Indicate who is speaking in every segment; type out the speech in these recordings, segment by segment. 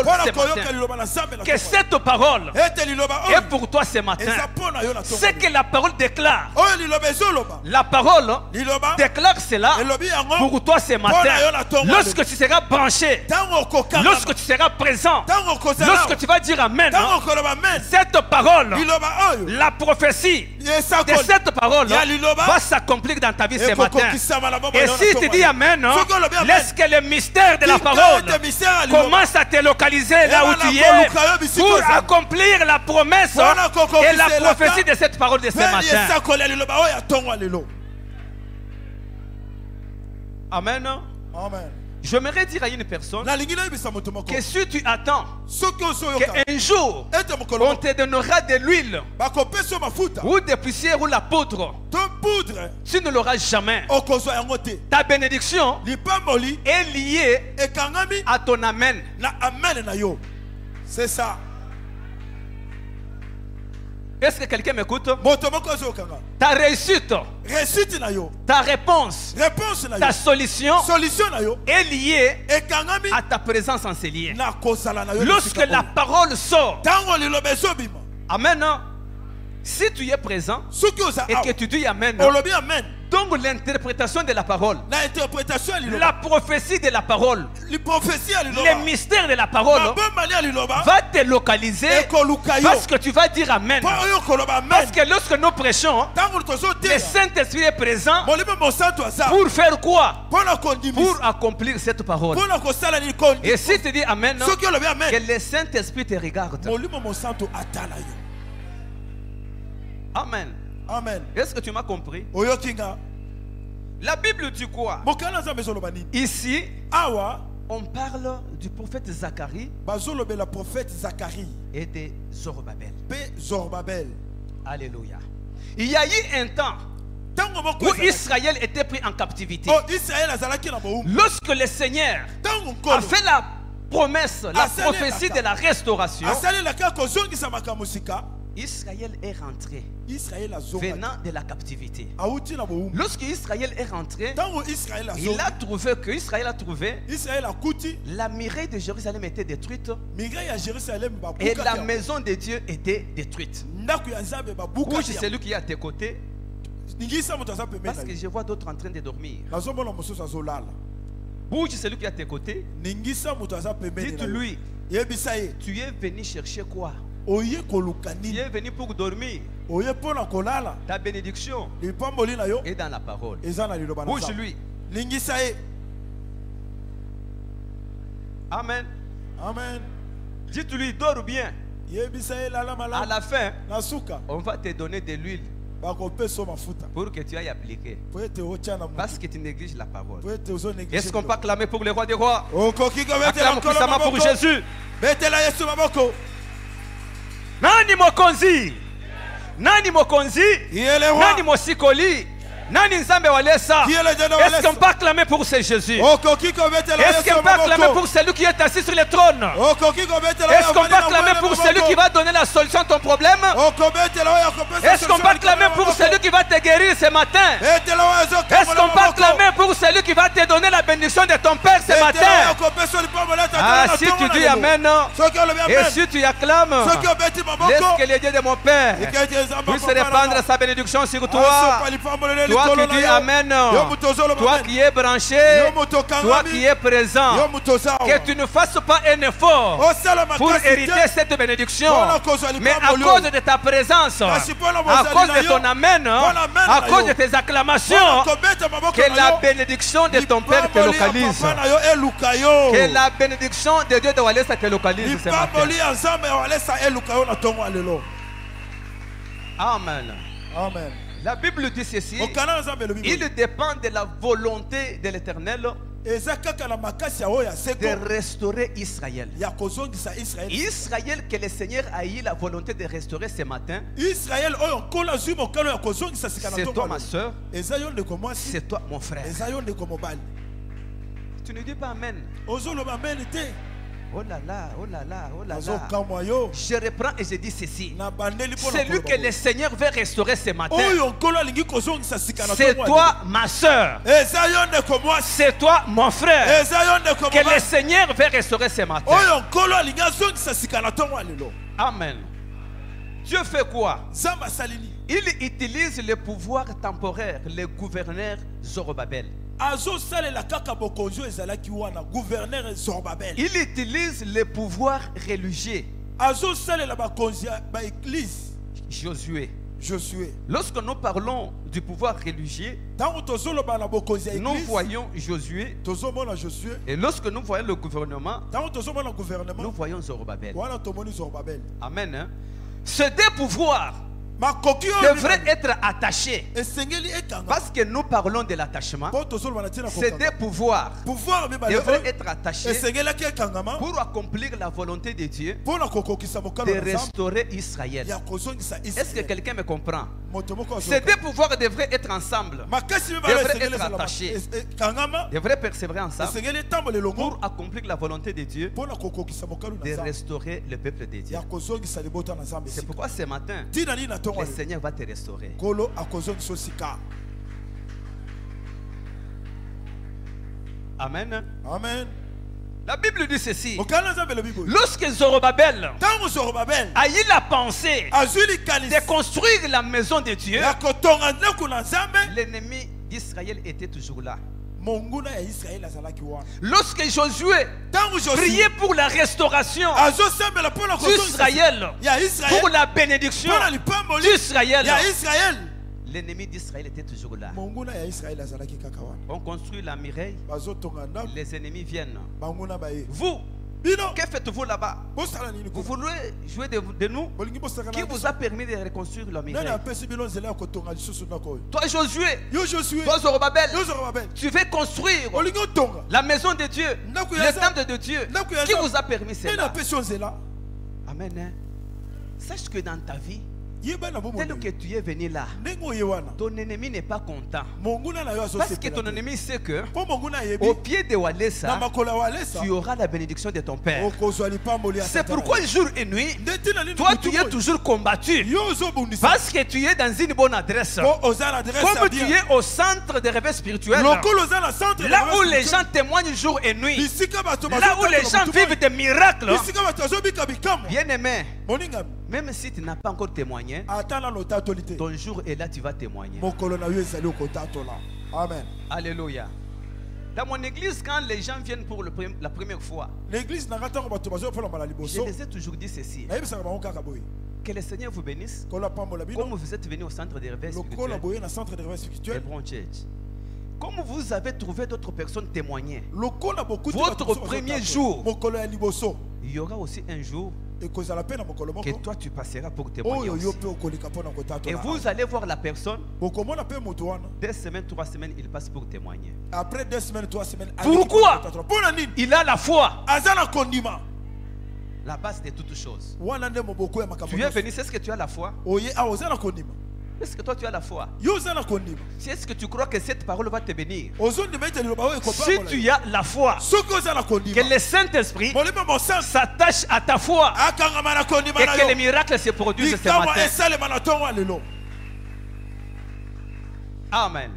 Speaker 1: parole ce matin. Que cette parole est pour toi ce matin. C'est que la parole déclare. La parole déclare cela pour toi ce matin. Lorsque tu seras branché, lorsque tu seras présent, lorsque tu vas dire Amen, cette parole, la prophétie de cette parole va s'accomplir dans ta vie ce matin. Et si tu dis Amen, laisse que le mystère de la parole commence à te localiser là où tu es pour accomplir la promesse et la prophétie de cette parole de ce matin. Amen.
Speaker 2: Amen.
Speaker 1: J'aimerais dire à une personne que si tu attends qu'un jour on te donnera de l'huile ou des poussières ou la poudre, tu ne l'auras jamais. Ta bénédiction est liée à ton amen.
Speaker 2: C'est ça.
Speaker 1: Est-ce que quelqu'un m'écoute? Ta réussite, ta réponse, ta solution est liée à ta présence en ces liens. Lorsque la parole sort, Amen. Si tu es présent et que tu dis Amen, donc l'interprétation de la parole, la prophétie de la parole, le mystère de la parole va te localiser parce que tu vas dire Amen. Parce que lorsque nous prêchons, le Saint-Esprit est présent pour faire quoi? Pour accomplir cette parole. Et si tu dis Amen, que le Saint-Esprit te regarde. Amen.
Speaker 2: Amen.
Speaker 1: Est-ce que tu m'as compris? La Bible dit quoi? Ici, on parle du prophète Zacharie et de Zorobabel. Alléluia. Il y a eu un temps où Israël était pris en captivité. Lorsque le Seigneur a fait la promesse, la prophétie de la restauration, Israël est rentré venant de la captivité. Lorsque Israël est rentré, il a trouvé que Israël a trouvé la muraille de Jérusalem était détruite et la maison de Dieu était détruite. Bouge celui qui est à tes côtés, parce que je vois d'autres en train de dormir. Bouge celui qui est à tes côtés, dites-lui, tu es venu chercher quoi? Tu es venu pour dormir. Ta bénédiction est dans la parole. Bouge-lui. Amen.
Speaker 2: Amen.
Speaker 1: Dites-lui, dors bien. À la fin, on va te donner de l'huile pour que tu ailles appliquer. Parce que tu négliges la parole. Est-ce qu'on peut acclamer pour le roi des rois? Acclame puissamment pour Jésus. Nani mokonzi? Nani mokonzi? Nani mosikoli? Nani nzambe walesa? Est-ce qu'on peut acclamer pour ce Jésus? Est-ce qu'on peut acclamer pour celui qui est assis sur le trône? Est-ce qu'on peut acclamer pour celui qui va donner la solution à ton problème? Est-ce qu'on peut acclamer pour celui qui va te guérir ce matin? Est-ce qu'on peut acclamer pour celui qui va te donner la bénédiction de ton Père ce matin? Ah, si tu dis Amen et si tu acclames, laisse que les dieux de mon Père puissent répandre sa bénédiction sur toi. Toi qui dis Amen, toi qui es branché, toi qui es présent, que tu ne fasses pas un effort pour hériter cette bénédiction, mais à cause de ta présence, à cause de ton Amen, à cause de tes acclamations, que la bénédiction de ton Père te localise. Que la bénédiction de Dieu de Walesa te localise ce matin. Amen.
Speaker 2: Amen.
Speaker 1: La Bible dit ceci, il dépend de la volonté de l'Éternel de restaurer Israël. Israël que le Seigneur a eu la volonté de restaurer ce matin. C'est toi ma soeur, c'est toi mon frère. Tu ne dis pas Amen. Oh là là, oh là là, oh là là. Je reprends et je dis ceci. Celui que le Seigneur veut restaurer ce matin, c'est toi ma soeur, c'est toi mon frère, que le Seigneur veut restaurer ce matin. Amen. Dieu fait quoi? Il utilise le pouvoir temporaire, le gouverneur Zorobabel. Il utilise le pouvoir religieux. Josué. Lorsque nous parlons du pouvoir religieux, nous voyons Josué. Et lorsque nous voyons le gouvernement, nous voyons Zorobabel. Amen. Hein? Ces deux pouvoirs devrait être attaché, parce que nous parlons de l'attachement. Ces deux pouvoirs devraient être attachés pour accomplir la volonté de Dieu de restaurer Israël. Est-ce que quelqu'un me comprend? Ces deux pouvoirs devraient être ensemble, devraient être attachés, devraient persévérer ensemble pour accomplir la volonté de Dieu de restaurer le peuple de Dieu. C'est pourquoi ce matin le Seigneur va te restaurer. Amen.
Speaker 2: Amen.
Speaker 1: La Bible dit ceci. Lorsque Zorobabel a eu la pensée de construire la maison de Dieu, l'ennemi d'Israël était toujours là. Lorsque Josué priait pour la restauration d'Israël, pour la bénédiction d'Israël, l'ennemi d'Israël était toujours là. On construit la muraille, les ennemis viennent. Vous, que faites-vous là-bas? Vous voulez jouer de nous? Qui vous a permis de reconstruire la muraille? Toi Josué, toi Zorobabel, tu veux construire la maison de Dieu, le temple de Dieu. Qui vous a permis cela? Amen. Hein? Sache que dans ta vie, tel que tu es venu là, ton ennemi n'est pas content. Parce que ton ennemi sait que au pied de Walesa, tu auras la bénédiction de ton Père. C'est pourquoi jour et nuit, toi tu es toujours combattu. Parce que tu es dans une bonne adresse. Comme tu es au centre de réveil spirituel, là où les gens témoignent jour et nuit, là où les gens vivent des miracles. Bien aimé, même si tu n'as pas encore témoigné, ton jour est là, tu vas témoigner.
Speaker 2: Amen.
Speaker 1: Alléluia. Dans mon église, quand les gens viennent pour la première fois, je les ai toujours dit ceci. Que le Seigneur vous bénisse. Comme vous êtes venu au centre de réveil spirituel, Hebron Church. Comme vous avez trouvé d'autres personnes témoigner, votre premier jour, il y aura aussi un jour que toi tu passeras pour témoigner aussi. Et vous allez voir la personne, 2 semaines, 3 semaines, il passe pour témoigner.
Speaker 2: Après 2 semaines, 3 semaines,
Speaker 1: pourquoi? Il a la foi. La base de toutes choses. Tu es venu, c'est ce que tu as la foi? Est-ce que toi tu as la foi? Si est-ce que tu crois que cette parole va te bénir? Si tu as la foi, que le Saint-Esprit s'attache à ta foi et que les miracles se produisent ce matin. Amen.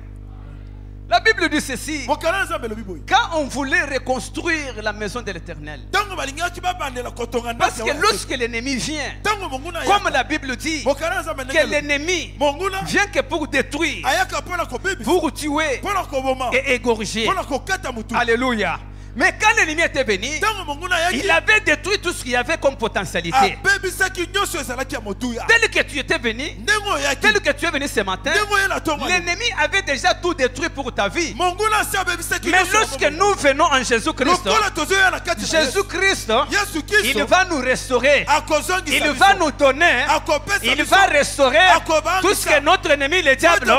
Speaker 1: La Bible dit ceci. Quand on voulait reconstruire la maison de l'Éternel, parce que lorsque l'ennemi vient, comme la Bible dit, que l'ennemi vient que pour détruire, pour tuer et égorger. Alléluia. Mais quand l'ennemi était venu, il avait détruit tout ce qu'il y avait comme potentialité. Tel que tu étais venu, tel que tu es venu ce matin, l'ennemi avait déjà tout détruit pour ta vie. Mais lorsque nous venons en Jésus-Christ, Jésus-Christ, il va nous restaurer. Il va nous donner. Il va restaurer tout ce que notre ennemi, le diable,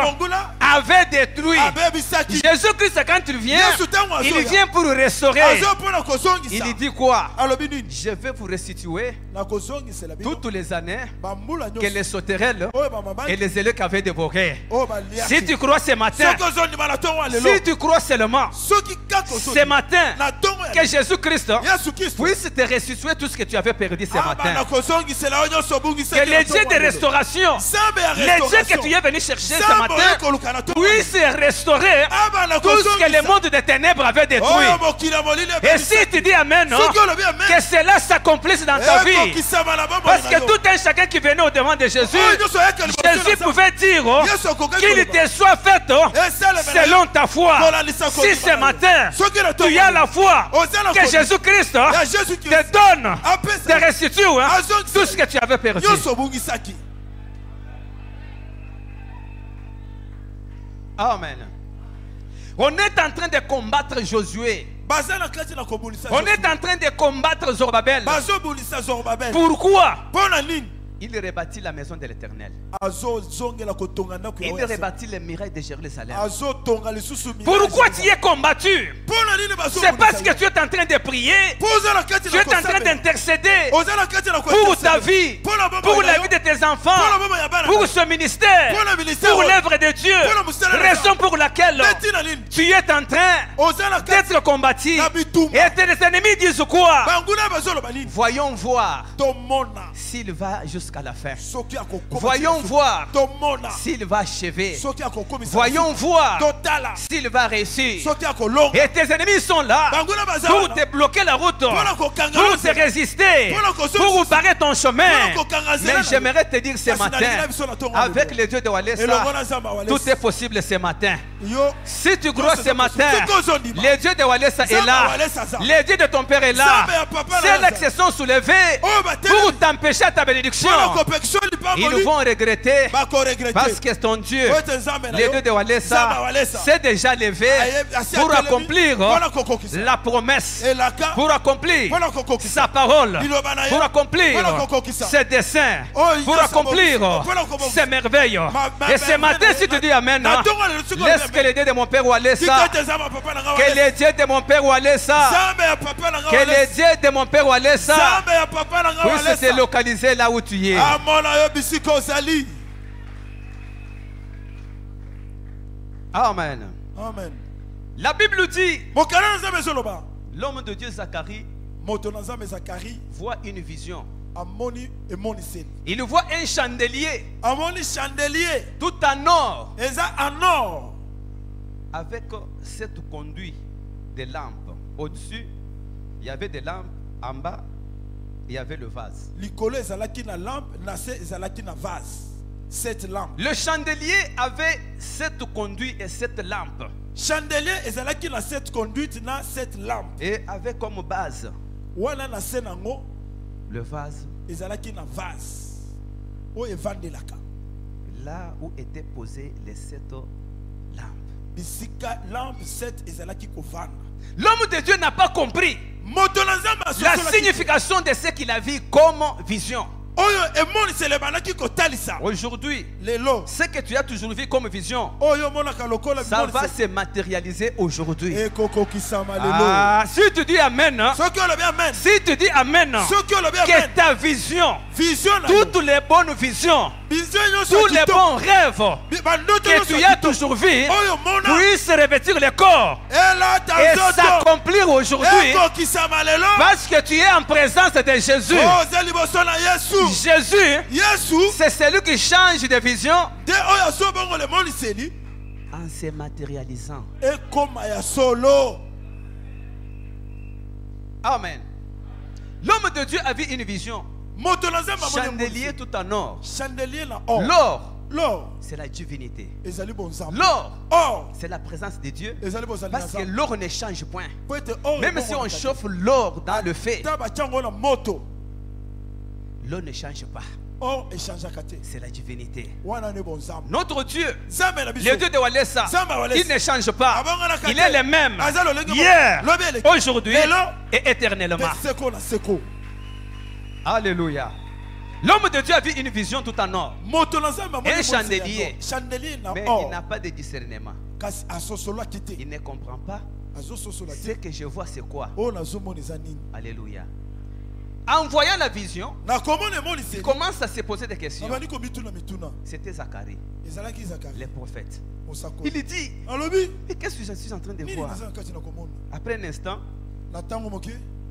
Speaker 1: avait détruit. Jésus-Christ, quand il vient pour restaurer. Il dit quoi? Je vais vous restituer toutes les années que les sauterelles et les élèves avaient dévoré. Si tu crois ce matin, si tu crois seulement, ce matin, que Jésus-Christ puisse te restituer tout ce que tu avais perdu ce matin. Que les dieux de restauration, les dieux que tu es venu chercher ce matin, puissent restaurer tout ce que le monde des ténèbres avait détruit. Et si tu dis Amen, que cela s'accomplisse dans ta vie. Parce que tout un chacun qui venait au devant de Jésus, Jésus pouvait dire qu'il te soit fait selon ta foi. Si ce matin tu as la foi que Jésus-Christ te donne, te restitue tout ce que tu avais perdu. Amen. On est en train de combattre Josué. On est en train de combattre Zorobabel. Pourquoi? Il rebâtit la maison de l'Éternel. Il rebâtit les murailles de Jérusalem. Pourquoi tu es combattu? C'est parce que tu es en train de prier. Tu es en train d'intercéder pour ta vie, pour la vie de tes enfants, pour ce ministère, pour l'œuvre de Dieu. Raison pour laquelle tu es en train d'être combattu. Et tes ennemis disent quoi? Voyons voir s'il va jusqu'à la fin. Voyons voir s'il va achever. Voyons voir s'il va réussir. Et tes ennemis sont là pour te bloquer la route, pour te résister, pour barrer ton chemin. Mais j'aimerais te dire ce matin, avec le Dieu de Walesa, tout est possible ce matin. Si tu crois ce matin, le Dieu de Walesa est là. Le Dieu de ton père est là. C'est là que se sont soulevés pour t'empêcher ta bénédiction. Ils vont regretter parce que ton Dieu, le Dieu de Walesa, s'est déjà levé pour accomplir la promesse, pour accomplir sa parole, pour accomplir ses desseins, pour accomplir ses merveilles. Et ce matin, si tu dis Amen, laisse que le Dieu de mon père Walesa, que le Dieu de mon père Walesa, que le Dieu de mon père Walesa puisse te localiser là où tu es. Amen.
Speaker 2: Amen.
Speaker 1: La Bible dit, l'homme de Dieu Zacharie voit une vision. Il voit un chandelier tout en or avec 7 conduits de lampes. Au-dessus, il y avait des lampes. En bas, il y avait le vase. Le chandelier avait 7 conduits et 7 lampes. Et avait comme base le vase. Là où étaient posées les 7 lampes. L'homme de Dieu n'a pas compris la signification de ce qu'il a vu comme vision. Aujourd'hui, ce que tu as toujours vu comme vision, ça va se matérialiser aujourd'hui. Si tu dis Amen, si tu dis Amen, que ta vision, toutes les bonnes visions, tous les bons rêves que tu as toujours vus puissent revêtir le corps et s'accomplir aujourd'hui, parce que tu es en présence de Jésus. Jésus, c'est celui qui change de vision en se matérialisant. Amen. L'homme de Dieu a vu une vision. Chandelier tout en or. L'or, c'est la divinité. L'or, c'est la présence de Dieu. Parce que l'or ne change point. Même si on chauffe l'or dans le feu, l'eau ne change pas. C'est la divinité. Notre Dieu, le Dieu de Walesa, il ne change pas. Il est le même hier, aujourd'hui et éternellement. Alléluia. L'homme de Dieu a vu une vision tout en or. Un chandelier. Mais il n'a pas de discernement. Il ne comprend pas. Ce que je vois, c'est quoi? Alléluia. En voyant la vision, il commence à se poser des questions. C'était Zacharie, les prophètes. Il dit, mais qu'est-ce que je suis en train de voir? Après un instant,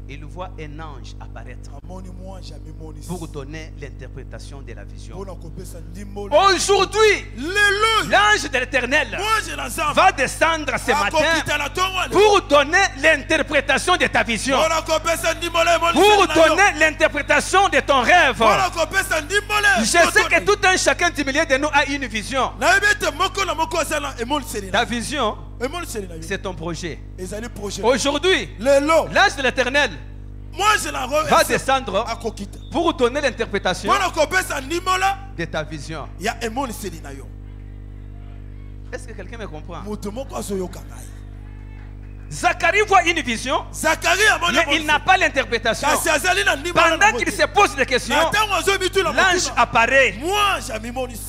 Speaker 1: il voit un ange apparaître pour donner l'interprétation de la vision. Aujourd'hui, l'ange de l'Éternel va descendre ce matin pour donner l'interprétation de ta vision, pour donner l'interprétation de ton rêve. Je sais que tout un chacun du milieu de nous a une vision. Ta vision, c'est ton projet. Aujourd'hui, l'ange de l'Éternel va descendre pour donner l'interprétation de ta vision. Est-ce que quelqu'un me comprend? Zacharie voit une vision, mais il n'a pas l'interprétation. Pendant qu'il se pose des questions, l'ange apparaît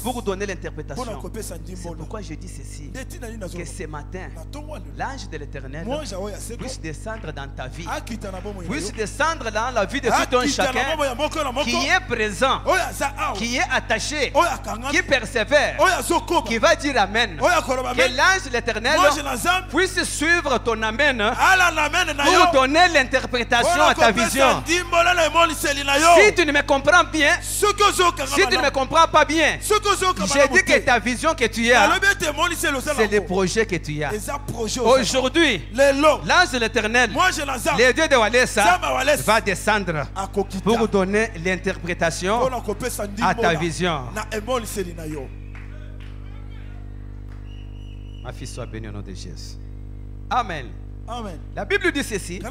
Speaker 1: pour donner l'interprétation. C'est pourquoi je dis ceci, que ce matin, l'ange de l'Éternel puisse descendre dans ta vie, puisse descendre dans la vie de tout un chacun qui est présent, qui est attaché, qui persévère, qui va dire Amen. Que l'ange de l'Éternel puisse suivre ton Amen pour donner l'interprétation à ta vision. Si tu ne me comprends bien, si tu ne me comprends pas bien, j'ai dit que ta vision que tu as, c'est le projet que tu as. Aujourd'hui, l'ange de l'Éternel, le Dieu de Walesa, va descendre pour donner l'interprétation à ta vision. Ma fille soit bénie au nom de Jésus. Amen.
Speaker 2: Amen.
Speaker 1: La Bible dit ceci: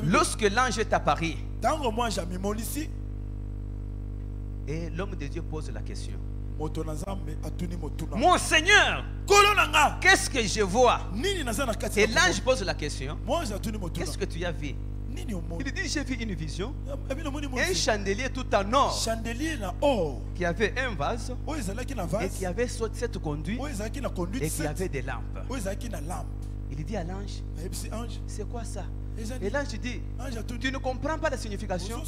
Speaker 1: lorsque l'ange est apparu, et l'homme de Dieu pose la question, mon Seigneur, qu'est-ce que je vois? Et l'ange pose la question, qu'est-ce que tu as vu? Il dit, j'ai vu une vision, un chandelier tout en or, qui avait un vase, et qui avait 7 conduits, et qui avait des lampes. Il dit à l'ange, c'est quoi ça? Et l'ange dit, tu ne comprends pas la signification?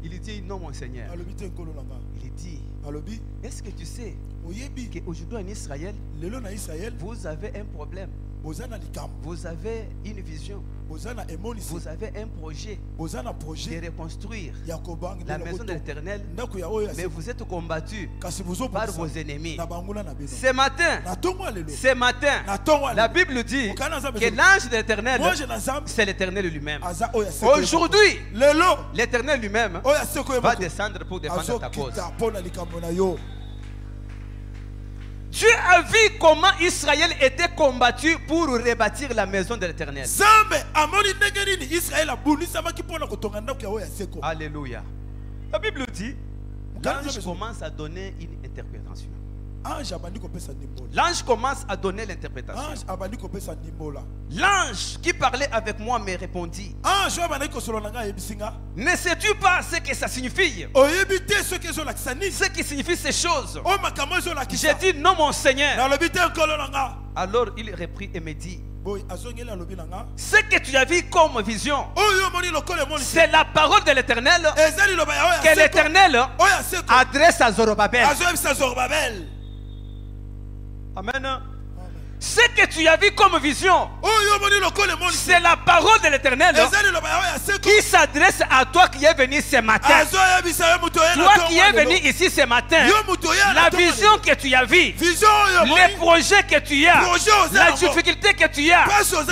Speaker 1: Il dit, non mon Seigneur. Il dit, est-ce que tu sais qu'aujourd'hui en Israël, vous avez un problème? Vous avez une vision. Vous avez un projet de reconstruire la maison de l'Éternel, mais vous êtes combattus par vos ennemis. Ce matin, la Bible dit que l'ange de l'Éternel, c'est l'Éternel lui-même. Aujourd'hui, l'Éternel lui-même va descendre pour défendre ta cause. Dieu a vu comment Israël était combattu pour rebâtir la maison de l'Éternel. Alléluia. La Bible dit, l'ange commence à donner une interprétation. L'ange commence à donner l'interprétation. L'ange qui parlait avec moi me répondit, ne sais-tu pas ce que ça signifie? Ce qui signifie ces choses. J'ai dit non mon Seigneur. Alors il reprit et me dit, ce que tu as vu comme vision, c'est la parole de l'Éternel que l'Éternel adresse à Zorobabel. Amen. Ce que tu as vu comme vision, c'est la parole de l'Éternel qui s'adresse à toi qui es venu ce matin. Toi qui es venu ici ce matin, la vision que tu as vue, les projets que tu as, la difficulté que tu as,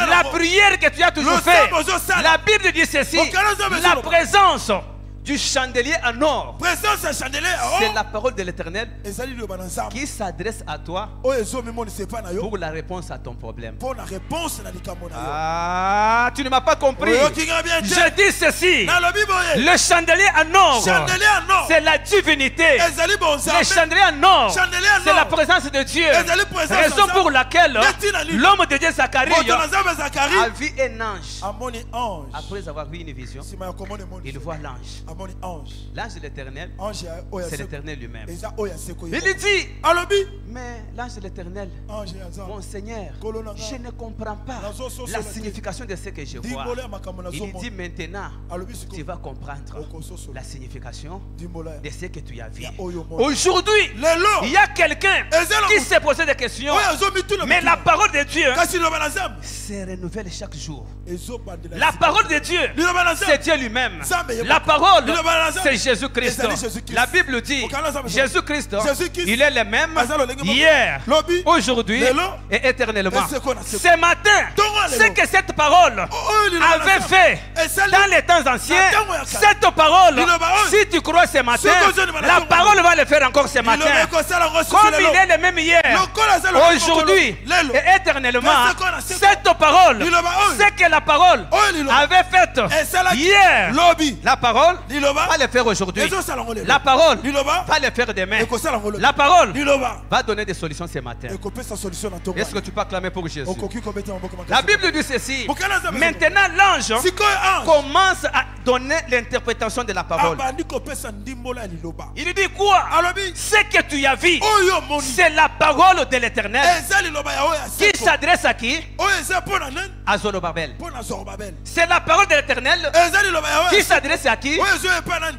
Speaker 1: la prière que tu as toujours fait, la Bible dit ceci, la présence du chandelier en or, c'est la parole de l'Éternel qui s'adresse à toi pour la réponse à ton problème. Ah, tu ne m'as pas compris. Je dis ceci, le chandelier en or, c'est la divinité. Le chandelier en or, c'est la présence de Dieu. Raison pour laquelle l'homme de Dieu Zacharie a vu un ange. Après avoir vu une vision, il voit l'ange. L'ange de l'éternel, c'est l'éternel lui-même.
Speaker 2: Il
Speaker 1: Il dit, mais l'ange de l'éternel, mon Seigneur, je ne comprends pas la signification de ce que je vois. Il dit maintenant, tu vas comprendre la signification de ce que tu as vu. Aujourd'hui, il y a quelqu'un qui s'est posé des questions, mais la parole de Dieu se renouvelle chaque jour. La parole de Dieu, c'est Dieu lui-même. La parole, c'est Jésus-Christ. La Bible dit, Jésus-Christ, il est le même hier, aujourd'hui et éternellement. Ce matin, ce que cette parole avait fait dans les temps anciens, cette parole, si tu crois ce matin, la parole va le faire encore ce matin. Comme il est le même hier, aujourd'hui et éternellement, cette parole, ce que la parole avait fait hier, la parole va le faire aujourd'hui. La parole va le faire demain. La parole va donner des solutions ce matin. Est-ce que tu peux acclamer pour Jésus? La Bible dit ceci. Maintenant l'ange commence à donner l'interprétation de la parole. Il dit quoi? Ce que tu as vu, c'est la parole de l'Éternel qui s'adresse à qui? À Zorobabel. C'est la parole de l'Éternel qui s'adresse à qui?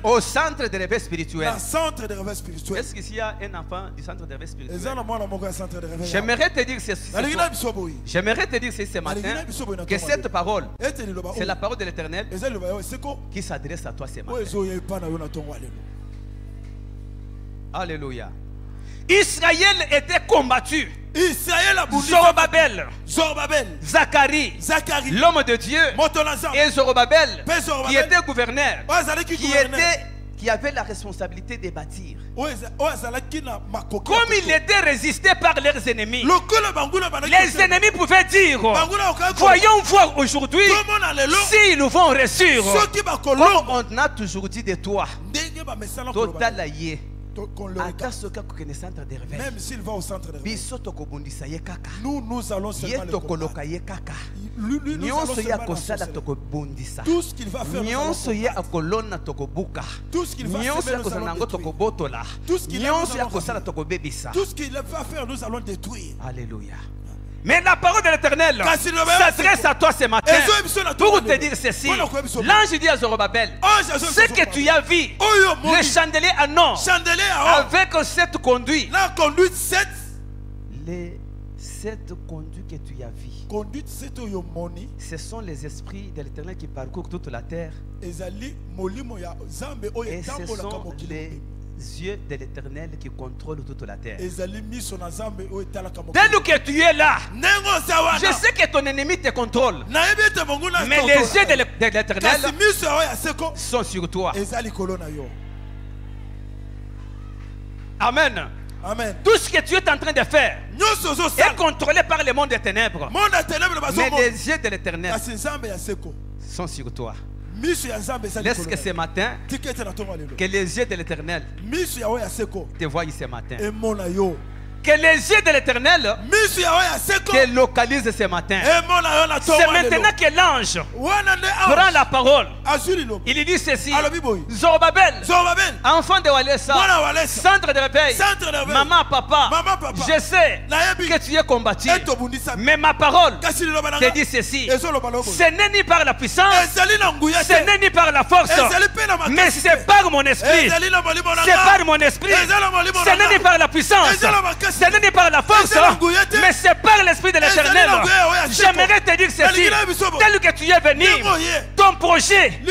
Speaker 1: Au centre de réveil spirituel. Est-ce qu'il y a un enfant du centre de réveil spirituel? J'aimerais te dire ce matin que cette parole, c'est la parole de l'Éternel qui s'adresse à toi ce matin. Alléluia. Israël était combattu. Zorobabel, Zacharie, l'homme de Dieu, et Zorobabel, qui était gouverneur, qui avait la responsabilité de bâtir. Comme il était résisté par leurs ennemis, les ennemis pouvaient dire, voyons voir aujourd'hui s'ils nous vont réussir. Comme on a toujours dit de toi, total aïe.
Speaker 2: Même s'il va au centre de réveil, nous allons seulement le combattre. Tout ce qu'il va faire, tout ce qu'il va faire, nous allons détruire.
Speaker 1: Alléluia. Mais la parole de l'Éternel s'adresse à toi ce matin pour te dire ceci. L'ange dit à Zorobabel, ce que tu as vu, le chandelier en or, avec 7 conduits. Les 7 conduits que tu as vus, ce sont les esprits de l'Éternel qui parcourent toute la terre. Et ce sont les yeux de l'Éternel qui contrôlent toute la terre. Dès que tu es là, je sais que ton ennemi te contrôle, mais les yeux de l'Éternel sont sur toi. Amen.
Speaker 2: Amen.
Speaker 1: Tout ce que tu es en train de faire est contrôlé par le monde des ténèbres, mais les yeux de l'Éternel sont sur toi. Laisse que ce matin, que les yeux de l'Éternel te voient ce matin. Que les yeux de l'Éternel te localisent ce matin. C'est maintenant que l'ange prend la parole. Il dit ceci. Zorobabel, enfant de Walesa, centre de réveil, maman, papa, je sais que tu es combattu, mais ma parole te dit ceci. Ce n'est ni par la puissance, ce n'est ni par la force, mais c'est par mon esprit. C'est par mon esprit. Ce n'est ni par la puissance, ce n'est ni par la force, mais c'est par l'esprit de l'Éternel. J'aimerais te dire ceci. Tel que tu es venu, ton projet,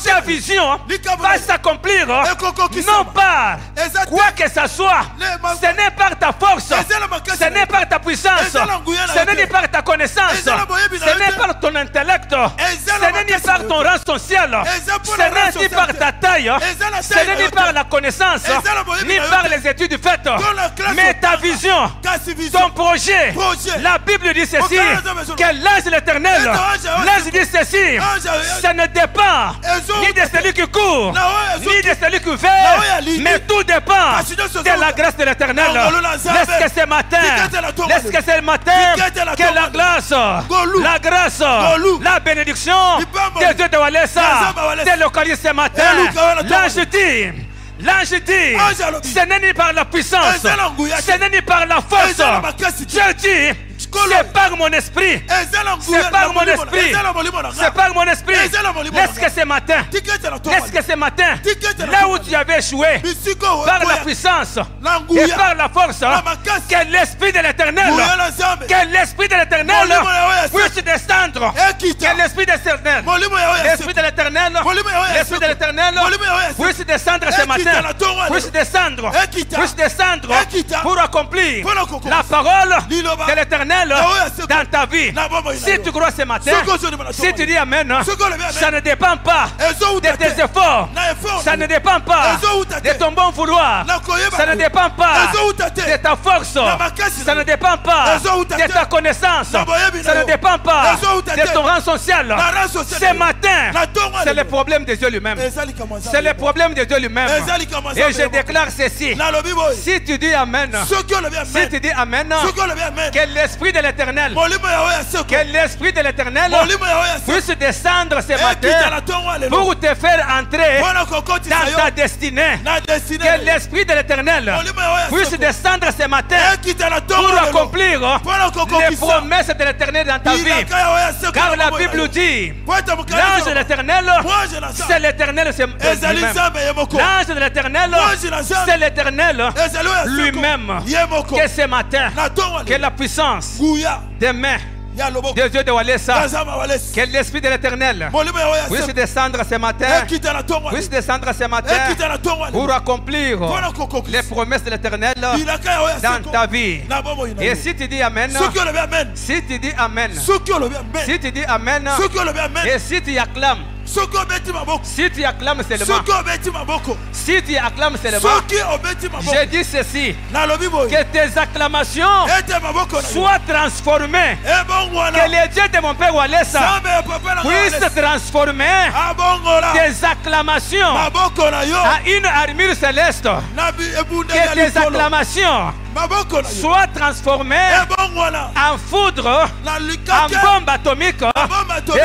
Speaker 1: ta vision va s'accomplir, non par quoi que ce soit. Ce n'est par ta force, ce n'est par ta puissance, ce n'est ni par ta connaissance, ce n'est par ton intellect, ce n'est ni par ton rang social, ce n'est ni par ta taille, ce n'est ni par la connaissance, ni par les études faites, mais ta vie vision, ton projet, la Bible dit ceci, que l'ange de l'Éternel, l'ange dit ceci, ça ne dépend ni de celui qui court, ni de celui qui veille, mais tout dépend de la grâce de l'Éternel. Laisse que ce matin, laisse que c'est le matin, que la grâce, la bénédiction de Dieu de Walesa, te localise ce matin. L'ange dit, ce n'est ni par la puissance, ce n'est ni par la force. Je dis, c'est par mon esprit. C'est par mon esprit. C'est par mon esprit. Laisse que ce matin, laisse que ce matin, là où tu avais échoué, par la puissance et par la force, que l'esprit de l'Éternel, que l'esprit de l'Éternel puisse descendre. Que l'esprit de l'Éternel, l'esprit de l'Éternel, l'esprit de l'Éternel puisse descendre ce matin, puisse descendre pour accomplir la parole de l'Éternel dans ta vie. Si tu crois ce matin, si tu dis Amen, ça ne dépend pas de tes efforts, ça ne dépend pas de ton bon vouloir, ça ne dépend pas de ta force, ça ne dépend pas de ta connaissance, ça ne dépend pas de ton rang social. Ce matin, c'est le problème de Dieu lui-même. C'est le problème de Dieu lui-même. Et je déclare ceci. Si tu dis Amen, si tu dis Amen, que l'esprit de l'Éternel, que l'esprit de l'Éternel puisse descendre ce matin pour te faire entrer dans ta destinée. Que l'esprit de l'Éternel puisse descendre ce matin pour accomplir les promesses de l'Éternel dans ta vie. Car la Bible dit, l'ange de l'Éternel, c'est l'Éternel l'ange de l'Éternel, c'est l'Éternel lui-même. Que ce matin, que la puissance des mains de Dieu de Walesa, que l'esprit de l'Éternel puisse descendre ce matin, puisse descendre ce matin pour accomplir les promesses de l'Éternel dans ta vie. Et si tu dis Amen, si tu dis Amen, si tu dis Amen, et si tu acclames, si tu acclames seulement, si tu acclames seulement, je dis ceci, que tes acclamations soient transformées, que les dieux de mon Père Walesa puissent transformer tes acclamations à une armure céleste, que tes acclamations soient transformées en foudre, en bombe atomique,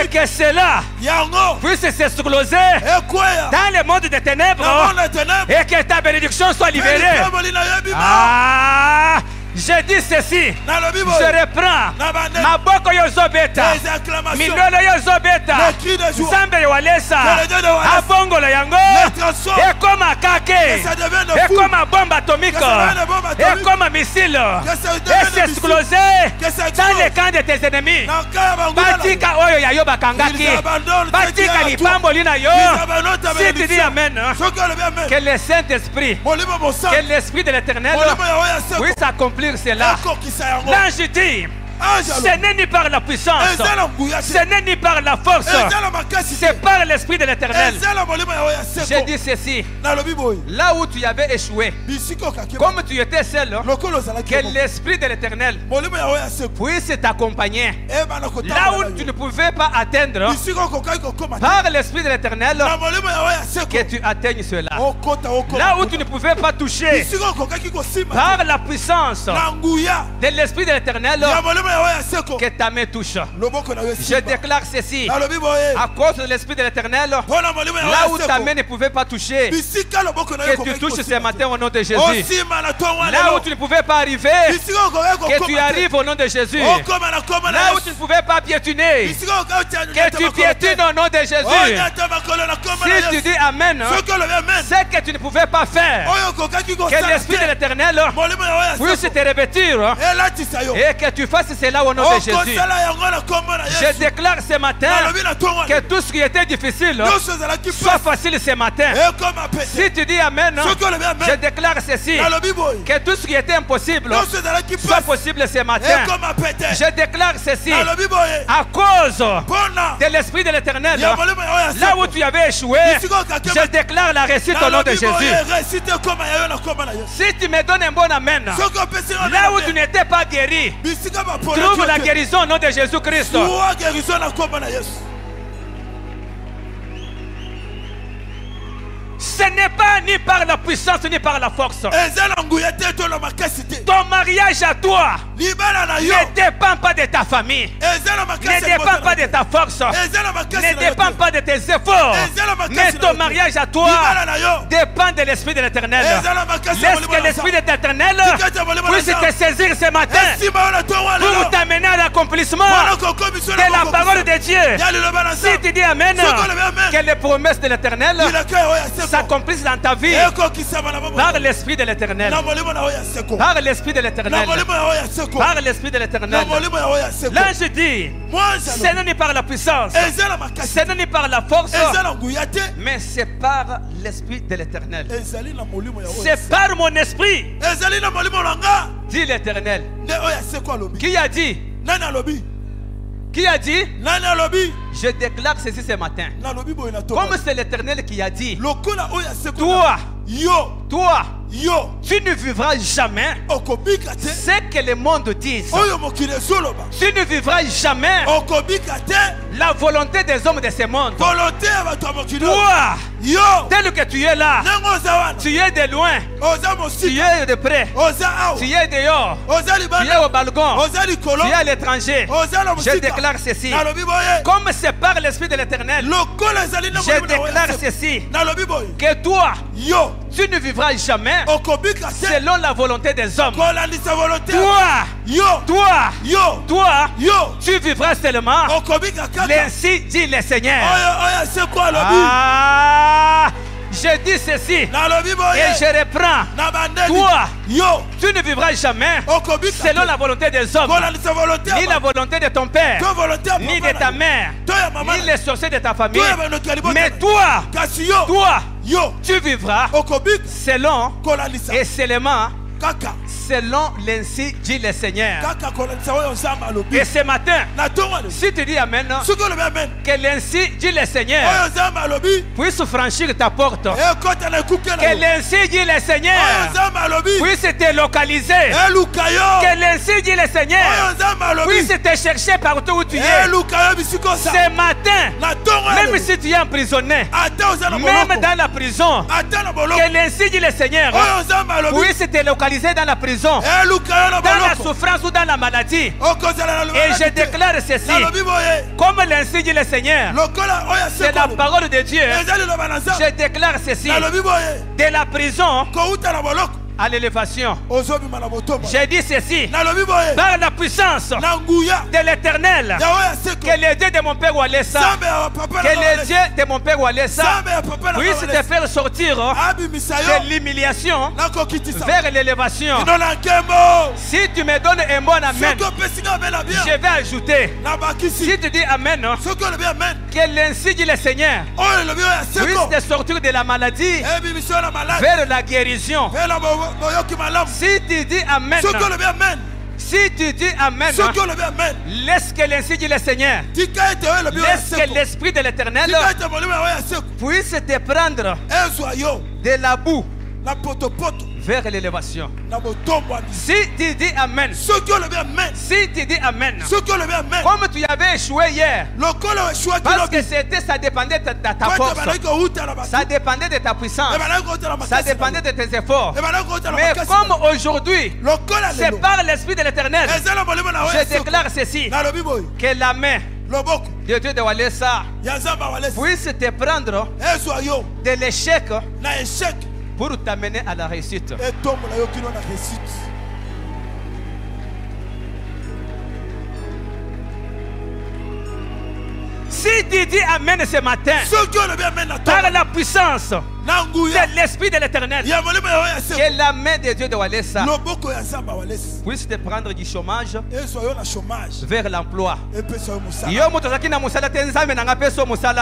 Speaker 1: et que cela puisse s'exploser dans le monde des ténèbres et que ta bénédiction soit libérée. Je dis ceci, je reprends Maboko Yozobeta, Minolo Yozobeta, Zambe Yowalesa, Abongola Yango, et comme un kake, et comme un bombe atomique, et comme un missile, et s'exploser dans les camps de tes ennemis. Batika Oyo Yayo Bakangaki, Batika Lipambo Lina Yo. Si tu dis Amen, que le Saint-Esprit, que l'Esprit de l'Éternel puisse accomplir cela. L'ange dit, ce n'est ni par la puissance, ce n'est ni par la force, c'est par l'Esprit de l'Éternel. J'ai dit ceci, là où tu avais échoué, comme tu étais seul, que l'Esprit de l'Éternel puisse t'accompagner. Là où tu ne pouvais pas atteindre, par l'Esprit de l'Éternel, que tu atteignes cela. Là où tu ne pouvais pas toucher, par la puissance de l'Esprit de l'Éternel, que ta main touche. Je déclare ceci, à cause de l'Esprit de l'Éternel, là où ta main ne pouvait pas toucher, que tu touches ce matin au nom de Jésus. Là où tu ne pouvais pas arriver, que tu arrives au nom de Jésus. Là où tu ne pouvais pas piétiner, que tu piétines au nom de Jésus. Si tu dis Amen, c'est que tu ne pouvais pas faire, que l'Esprit de l'Éternel puisse te revêtir et que tu fasses cela au nom de Jésus. Je déclare ce matin que tout ce qui était difficile soit facile ce matin. Si tu dis Amen, je déclare ceci, que tout ce qui était impossible soit possible ce matin. Je déclare ceci, à cause de l'Esprit de l'Éternel, là où tu avais échoué, je déclare la réussite au nom de Jésus. Si tu me donnes un bon Amen, là où tu n'étais pas guéri, trouve la guérison au nom de Jésus-Christ. Ce n'est pas ni par la puissance ni par la force. Ton mariage à toi ne dépend pas de ta famille, ne dépend pas de ta force, ne dépend pas de tes efforts, mais ton mariage à toi dépend de l'Esprit de l'Éternel. Laisse que l'Esprit de l'Éternel puisse te saisir ce matin pour t'amener à l'accomplissement de la parole de Dieu. Si tu dis Amen, que les promesses de l'Éternel s'accomplissent dans ta vie par l'Esprit de l'Éternel. Par l'Esprit de l'Éternel. Par l'Esprit de l'Éternel. L'ange dit, ce n'est pas par la puissance, ce n'est pas par la force, mais c'est par l'Esprit de l'Éternel. C'est par mon esprit, dit l'Éternel. Qui a dit? Qui a dit? Je déclare ceci ce matin. Comme c'est l'Éternel qui a dit, toi, tu ne vivras jamais ce que le monde dit. Tu ne vivras jamais la volonté des hommes de ce monde. Toi, tel que tu es là, tu es de loin, tu es de près, tu es dehors, tu es au balcon, tu es à l'étranger. Je déclare ceci. Comme c'est par l'Esprit de l'Éternel, je déclare ceci, que toi, tu ne vivras jamais selon la volonté des hommes. Toi, tu vivras seulement l'ainsi dit le Seigneur. Je dis ceci et je reprends. Toi, tu ne vivras jamais selon la volonté des hommes, ni la volonté de ton père, ni de ta mère, ni les sorciers de ta famille. Mais toi, tu vivras selon et seulement selon l'ainsi dit le Seigneur. Et ce matin, si tu dis Amen, que l'ainsi dit le Seigneur puisse franchir ta porte, que l'ainsi dit le Seigneur puisse te localiser, que l'ainsi dit le Seigneur puisse te chercher partout où tu es. Ce matin, même si tu es emprisonné, même dans la prison, que l'ainsi dit le Seigneur puisse te localiser dans la prison, dans la souffrance ou dans la maladie. Et je déclare ceci, comme l'ainsi dit le Seigneur, c'est la parole de Dieu. Je déclare ceci, de la prison à l'élévation. J'ai dit ceci, par la puissance de l'Éternel, que les dieux de mon père Walesa, que les dieux de mon père Walesa puissent te faire sortir de l'humiliation vers l'élévation. Si tu me donnes un bon Amen, je vais ajouter, si tu dis Amen, que l'ainsi dit le Seigneur puisse te sortir de la maladie vers la guérison. Si tu dis Amen, si tu dis Amen, laisse que l'ainsi dit le Seigneur, laisse que l'Esprit de l'Éternel puisse te prendre de la boue vers l'élévation. Si tu dis Amen, si tu dis Amen, comme tu avais échoué hier, parce que ça dépendait de ta force, ça dépendait de ta puissance, ça dépendait de tes efforts. Mais comme aujourd'hui, c'est par l'Esprit de l'Éternel, je déclare ceci, que la main de Dieu de Walesa puisse te prendre de l'échec pour t'amener à la réussite. Si tu dis Amen ce matin, par la puissance de l'esprit de l'Éternel. Que la main de Dieu de Walesa puisse te prendre du chômage vers l'emploi.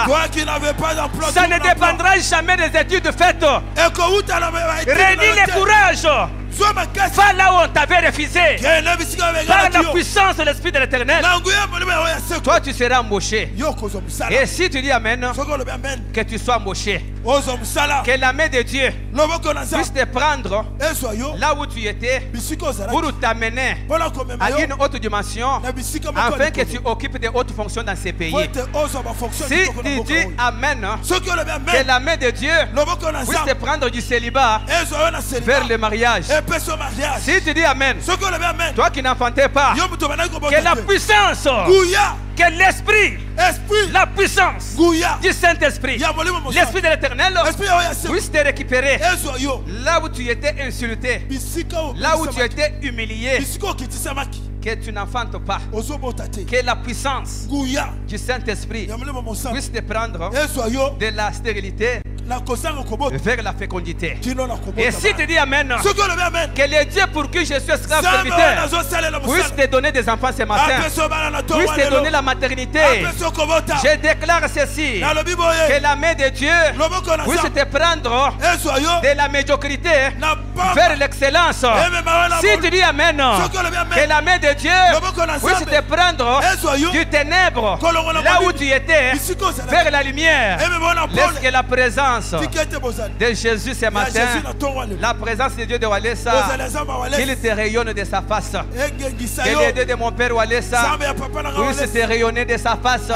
Speaker 2: Toi qui n'avais pas d'emploi,
Speaker 1: ça ne dépendra jamais des études faites. Réunis le courage. Va là où on t'avait refusé. Par la puissance de l'Esprit de l'Éternel, toi tu seras embauché. Et si tu dis Amen, que tu sois embauché. Que la main de Dieu puisse te prendre là où tu étais pour t'amener à une haute dimension afin que tu occupes de hautes fonctions dans ces pays. Si tu dis Amen, que la main de Dieu puisse te prendre du célibat vers le mariage. Si tu dis Amen, toi qui n'enfantais pas, que la puissance, que l'esprit, la puissance du Saint-Esprit, l'Esprit de l'Éternel puisse te récupérer là où tu étais insulté, là où tu étais humilié, que tu n'enfantes pas, que la puissance du Saint-Esprit puisse te prendre de la stérilité vers la fécondité. Et si tu dis Amen, que le Dieu pour qui je suis esclave serviteur puisse te donner des enfants ce matin, puisse te donner la maternité. Je déclare ceci, que la main de Dieu puisse te prendre de la médiocrité vers l'excellence. Si tu dis Amen, que la main de Dieu puisse te prendre du ténèbre là où tu étais vers la lumière. Laisse que la présence de Jésus ce matin, la présence de Dieu de Walesa, qu'il te rayonne de sa face. Que l'idée de mon père Walesa puisse te rayonner de sa face.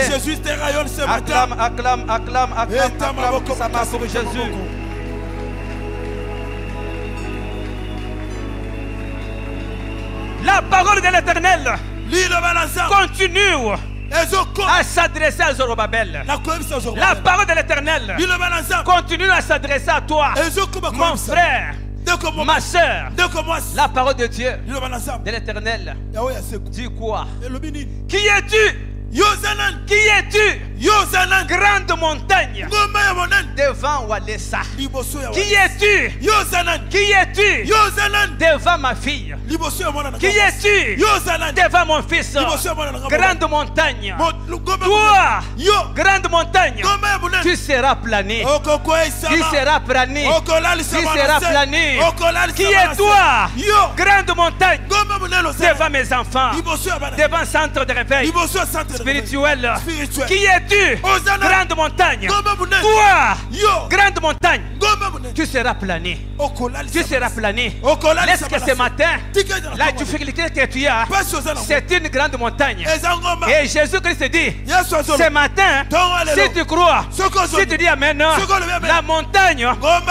Speaker 1: Jésus
Speaker 2: te rayonne ce matin.
Speaker 1: Acclame, acclame, acclame, acclame, ça marche pour Jésus. La parole de l'Éternel continue à s'adresser à Zorobabel. La parole de l'Éternel continue à s'adresser à toi, mon frère, ma soeur. La parole de Dieu, de l'Éternel, dit quoi? Qui es-tu? Qui es-tu? Grande montagne devant Walesa. Qui es-tu? Qui es-tu? Devant ma fille. Qui es-tu? Devant mon fils. Grande montagne. Toi, grande montagne, tu seras plané. Tu seras plané. Tu seras plané. Qui est toi? Grande montagne devant mes enfants. Devant centre de réveil spirituel. Qui es-tu? Grande montagne. Toi, grande montagne, tu seras plané. Tu seras plané. Laisse que ce matin, la difficulté que tu as, c'est une grande montagne. Et Jésus-Christ dit, ce matin, si tu crois, si tu dis Amen, la montagne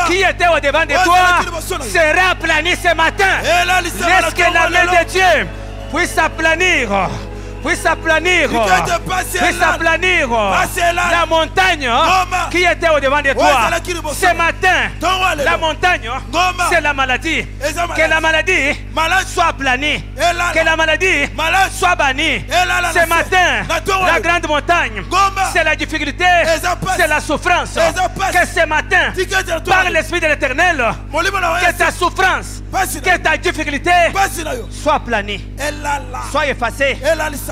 Speaker 1: qui était au devant de toi sera planée ce matin. Laisse que la main de Dieu puisse aplanir. Puisse aplanir la montagne qui était au devant de toi. Ce matin, la montagne, c'est la maladie. Que la maladie soit aplanie. Que la maladie soit bannie. Ce matin, la grande montagne, c'est la difficulté, c'est la souffrance. Que ce matin, par l'Esprit de l'Éternel, que ta souffrance, que ta difficulté soit aplanie, soit effacée.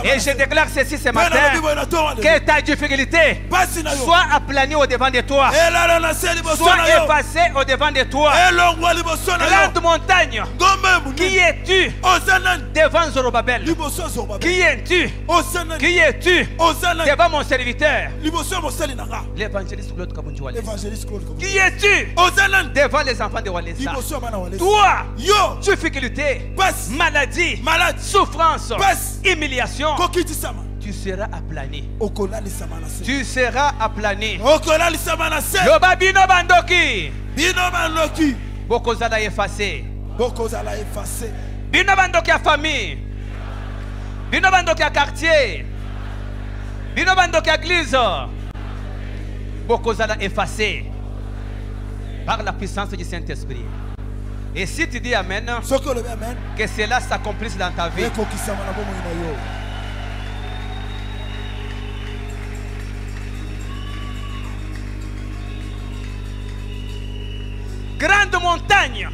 Speaker 1: Et je déclare ceci ce matin, que ta difficulté soit aplanie au devant de toi, soit effacée au devant de toi. Grande montagne, qui es-tu devant Zorobabel? Qui es-tu? Qui es-tu devant mon serviteur, l'évangéliste Claude Kabunji Walesa? Qui es-tu devant les enfants de Walesa? Toi, difficulté, maladie, souffrance, humiliation, tu seras aplani. Tu seras aplani. Loba bino bandoki. Bokozala effacé. Bino bandoki à famille. Bino bandoki à quartier. Bino bandoki à église. Bokozala effacé par la puissance du Saint-Esprit. Et si tu dis Amen, que cela s'accomplisse dans ta vie. grande montagne,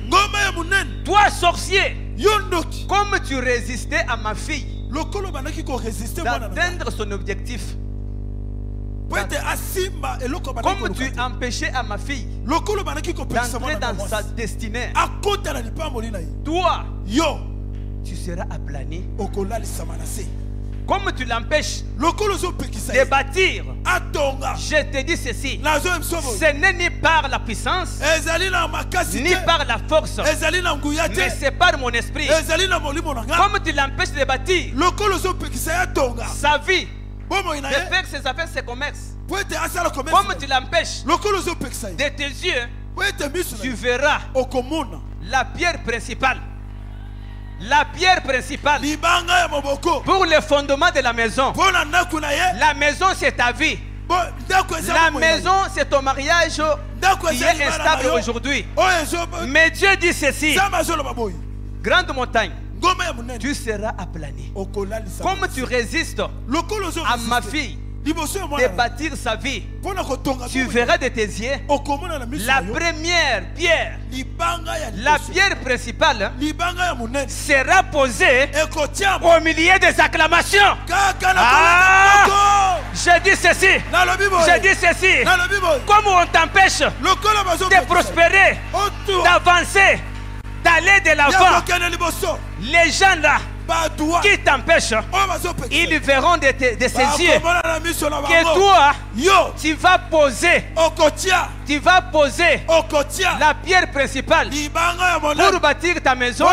Speaker 1: toi sorcier, comme tu résistais à ma fille d'atteindre son objectif, comme tu empêchais à ma fille d'entrer dans sa destinée, toi, tu seras aplani. Comme tu l'empêches de bâtir, je te dis ceci, ce n'est ni par la puissance, ni par la force, mais c'est par mon esprit. Comme tu l'empêches de bâtir sa vie, de faire ses affaires, ses commerces, comme tu l'empêches de tes yeux, tu verras la pierre principale. La pierre principale pour le fondement de la maison. La maison, c'est ta vie. La maison, c'est ton mariage qui est instable aujourd'hui. Mais Dieu dit ceci, grande montagne, tu seras aplani. Comme tu résistes à ma fille de bâtir sa vie, tu verras de tes yeux la première pierre, la pierre principale sera posée au milieu des acclamations. Je dis ceci, comme on t'empêche de prospérer, d'avancer, d'aller de l'avant, les gens là qui t'empêchent, ils verront de ses yeux que toi, tu vas poser la pierre principale pour bâtir ta maison,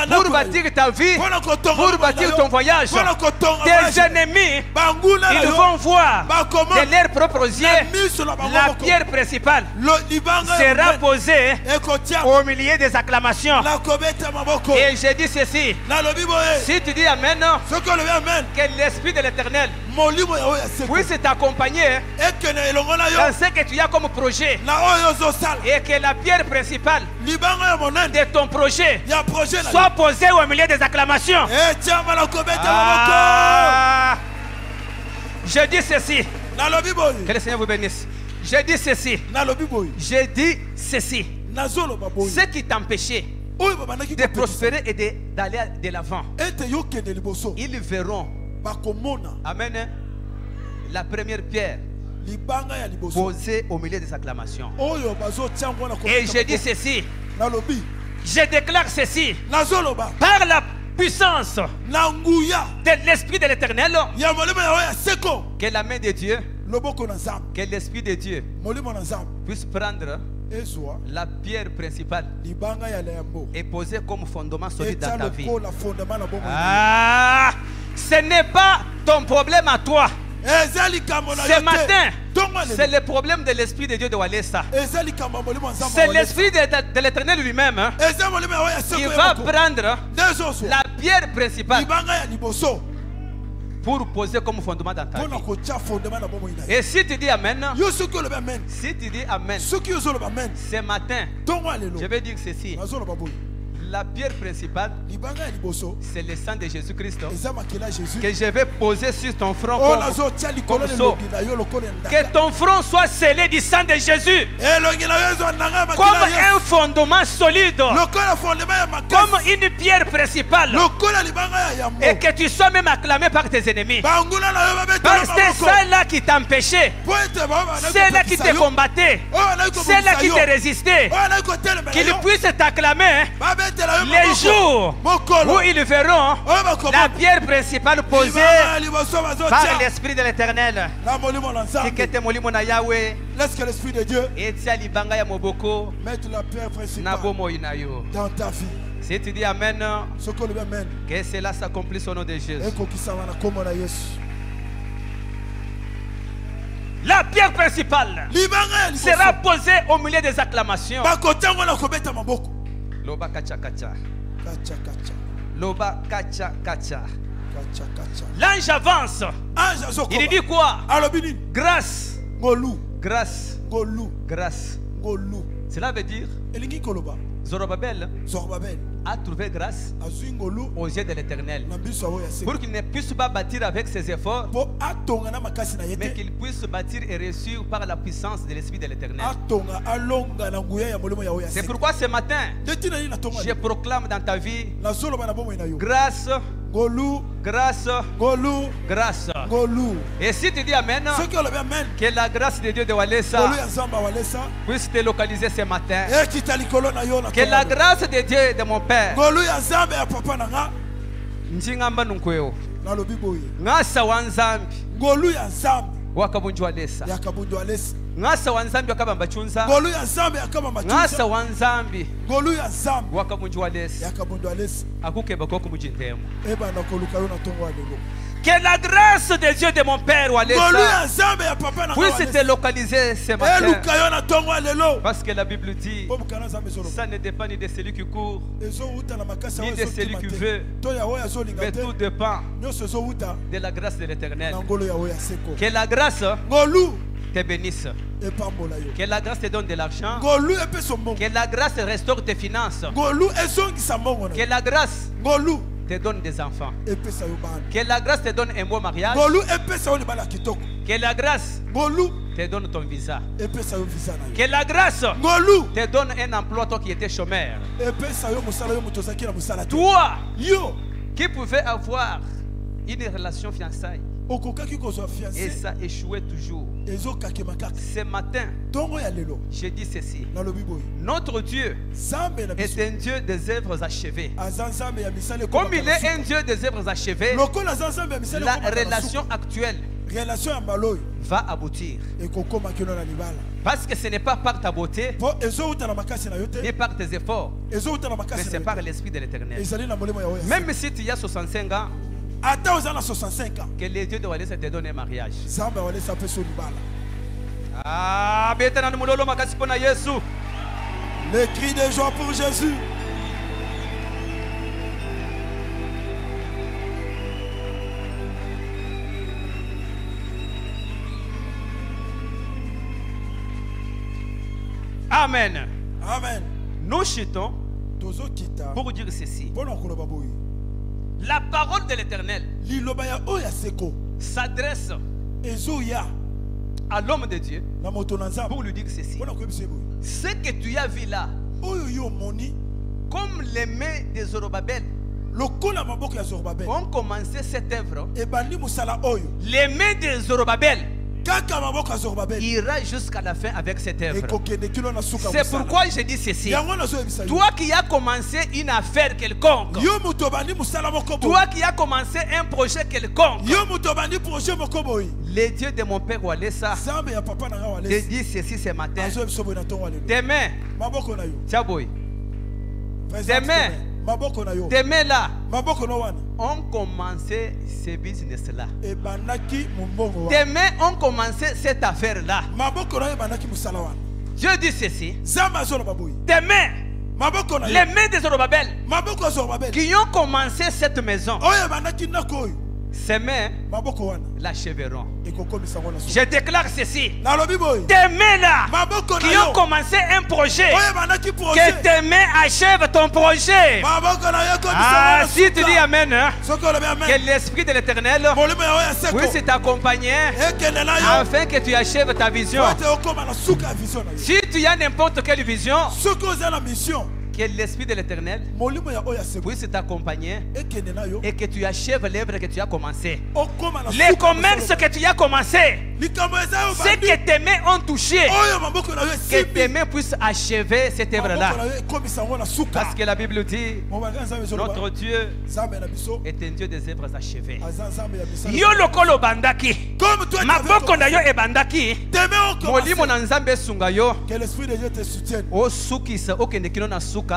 Speaker 1: pour bâtir ta vie, pour bâtir ton voyage. Tes ennemis, ils vont voir de leurs propres yeux la pierre principale sera posée au milieu des acclamations. Et je dis ceci, si tu dis Amen, que l'Esprit de l'Éternel puisse t'accompagner dans ce que tu as comme projet, et que la pierre principale de ton projet soit posée au milieu des acclamations. Je dis ceci, que le Seigneur vous bénisse. Je dis ceci, ce qui t'empêchait de prospérer et d'aller de l'avant, ils verront, amen, la première pierre posée au milieu des acclamations. Et je dis ceci, je déclare ceci, par la puissance de l'Esprit de l'Éternel, que la main de Dieu, que l'Esprit de Dieu puisse prendre la pierre principale et poser comme fondement solide dans ta vie. Ce n'est pas ton problème à toi. Ce matin, c'est le problème de l'Esprit de Dieu de Walesa. C'est l'Esprit de l'Éternel lui-même qui va prendre la pierre principale pour poser comme fondement dans ta vie. Et si tu dis Amen, ce matin, je vais dire ceci. La pierre principale, c'est le sang de Jésus-Christ que je vais poser sur ton front comme sceau. Que ton front soit scellé du sang de Jésus comme un fondement solide, comme une pierre principale, et que tu sois même acclamé par tes ennemis. Parce que c'est là qui t'empêchait, c'est là qui te combattait, c'est là qui te résistait, qu'ils puissent t'acclamer les jours où ils verront la pierre principale posée par l'Esprit de l'Éternel.
Speaker 2: Laisse que l'Esprit de Dieu
Speaker 1: mette
Speaker 2: la pierre principale dans ta vie.
Speaker 1: Si tu dis Amen, que cela s'accomplisse au nom de Jésus. La pierre principale sera posée au milieu des acclamations. Loba kacha kacha. Loba kacha kacha. L'ange avance. Il dit quoi? Grâce. Grâce. Grâce. Cela veut dire Zorobabel a trouvé grâce aux yeux de l'Éternel pour qu'il ne puisse pas bâtir avec ses efforts, mais qu'il puisse bâtir et réussir par la puissance de l'Esprit de l'Éternel. C'est pourquoi ce matin, je proclame dans ta vie grâce, grâce, grâce. Et si tu dis Amen, que la grâce de Dieu de Walesa puisse te localiser ce matin. Que la grâce de Dieu de mon Père Njingamba Nunkweo Ngasa wanzambi Wakabunju Walesa Ngasa wanzambi wakabamba chunza Ngasa wanzambi Wakabunju Walesa Akukeba koko mujindemo. Que la grâce de Dieu de mon Père puisse te localiser ce matin. Parce que la Bible dit, ça ne dépend ni de celui qui court, ni de celui qui veut, mais tout dépend de la grâce de l'Éternel. Que la grâce te bénisse. Que la grâce te donne de l'argent. Que la grâce restaure tes finances. Que la grâce te donne des enfants. Que la grâce te donne un beau mariage. Que la grâce te donne ton visa. Que la grâce te donne un emploi, toi qui étais chômeur. Toi qui pouvais avoir une relation fiançaille et ça échouait toujours. Ce matin, j'ai dit ceci. Notre Dieu est un Dieu des œuvres achevées. Comme il est un Dieu des œuvres achevées, la relation actuelle va aboutir. Parce que ce n'est pas par ta beauté, ni par tes efforts, mais c'est par l'Esprit de l'Éternel. Même si tu as 65 ans, que les dieux de Walesa te donnent un mariage. Ah,
Speaker 2: les cris de joie pour Jésus.
Speaker 1: Amen.
Speaker 2: Amen.
Speaker 1: Nous chutons pour dire ceci. La parole de l'Éternel s'adresse à l'homme de Dieu pour lui dire ceci. Ce que tu as vu là, comme les mains de Zorobabel ont commencé cette œuvre, les mains de Zorobabel ira jusqu'à la fin avec cette œuvre. C'est pourquoi je dis ceci. Toi qui as commencé une affaire quelconque, toi qui as commencé un projet quelconque, les dieux de mon Père Walesa te disent ceci ce matin. Demain, demain là, on commençait ce business là. Demain on commençait cette affaire là. Je dis ceci. Demain, les mains de Zorobabel qui ont commencé cette maison, ces mains l'achèveront. Je déclare ceci. Tes mains là qui ont commencé un projet, que tes mains achèvent ton projet. Ah, si tu dis Amen, que l'Esprit de l'Éternel puisse t'accompagner afin que tu achèves ta vision. Si tu as n'importe quelle vision, que l'Esprit de l'Éternel puisse t'accompagner et que tu achèves l'œuvre que tu as commencé. Les commerces que tu as commencé, ce que tes mains ont touché, que tes mains puissent achever cette œuvre-là. Parce que la Bible dit, notre Dieu est un Dieu des œuvres achevées. Yo lokolo bandaki, maboko na yo ebandaki, molimo na nzambe sunga yo, o sukisa okende kino na suka.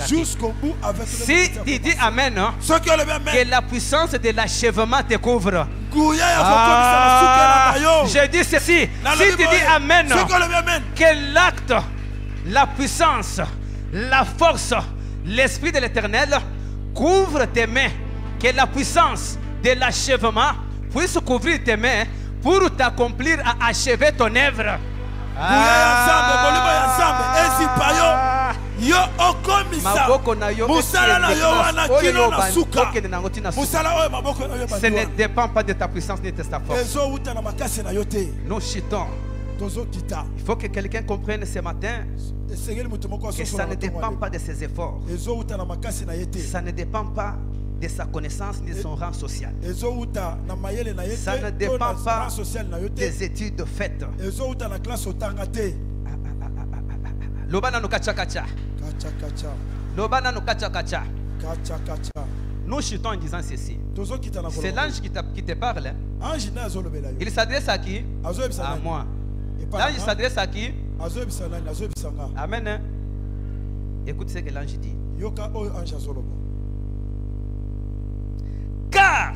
Speaker 2: Jusqu'au bout avec le
Speaker 1: si tu dis Amen, que la puissance de l'achèvement te couvre. Ah, je dis ceci. Si tu dis Amen, que l'acte, la puissance, la force, l'Esprit de l'Éternel couvre tes mains. Que la puissance de l'achèvement puisse couvrir tes mains pour t'accomplir à achever ton œuvre.
Speaker 2: yo okomisa musala na yo wana kino na suka musala oyo maboko na yo
Speaker 1: ce ne dépend pas de ta puissance ni de ta force.
Speaker 2: Ezo uta na makasi na yo te.
Speaker 1: Nous chutons. Il faut que quelqu'un comprenne ce matin que ça ne dépend pas de ses efforts. Ça ne dépend pas de sa connaissance ni de son rang social. Ça ne dépend pas des études faites. Lobana no kacha kacha. Lobana no kacha kacha. Nous chutons en disant ceci. C'est l'ange qui te parle. Il s'adresse à qui? À moi. L'ange s'adresse à qui? Amen. Écoute ce que l'ange dit. Car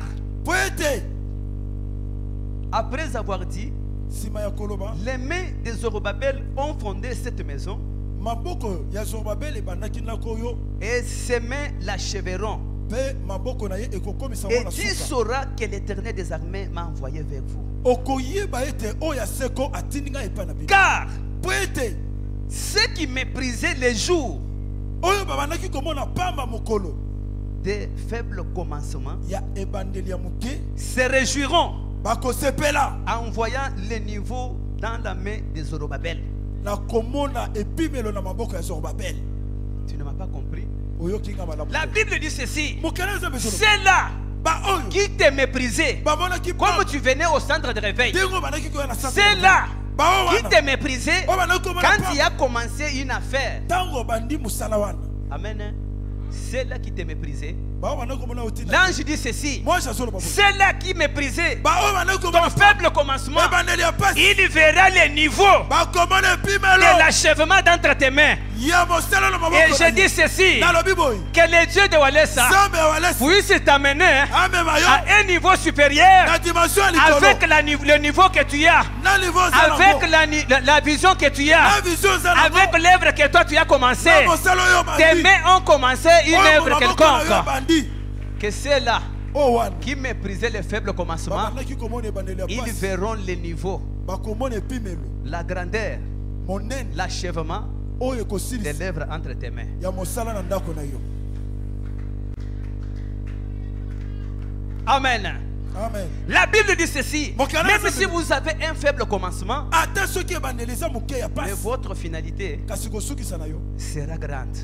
Speaker 1: après avoir dit, les mains des Zorobabel ont fondé cette maison et ses mains l'achèveront. Et tu sauras que l'Éternel des armées m'a envoyé vers vous. Car ceux qui méprisaient les jours des faibles commencements se réjouiront en voyant les niveaux dans la main des Zorobabel. Tu ne m'as pas compris? La Bible dit ceci. C'est là qui te méprisait comme tu venais au centre de réveil. C'est là qui te méprisait quand il a commencé une affaire. Amen. C'est là qui te méprisait. L'ange dit ceci. C'est là qui méprisait ton faible commencement. Il verra les niveaux de l'achèvement d'entre tes mains. Et je dis ceci, que le Dieu de Walesa puisse t'amener à un niveau supérieur avec le niveau que tu as, avec la vision que tu as, avec l'œuvre que toi tu as commencé. Tes mains ont commencé une œuvre quelconque. Que c'est là qui méprisaient les faibles commencements, ils verront les niveaux, la grandeur, l'achèvement des lèvres entre tes mains. Amen.
Speaker 2: Amen.
Speaker 1: La Bible dit ceci. Même si vous avez un faible commencement, mais votre finalité sera grande.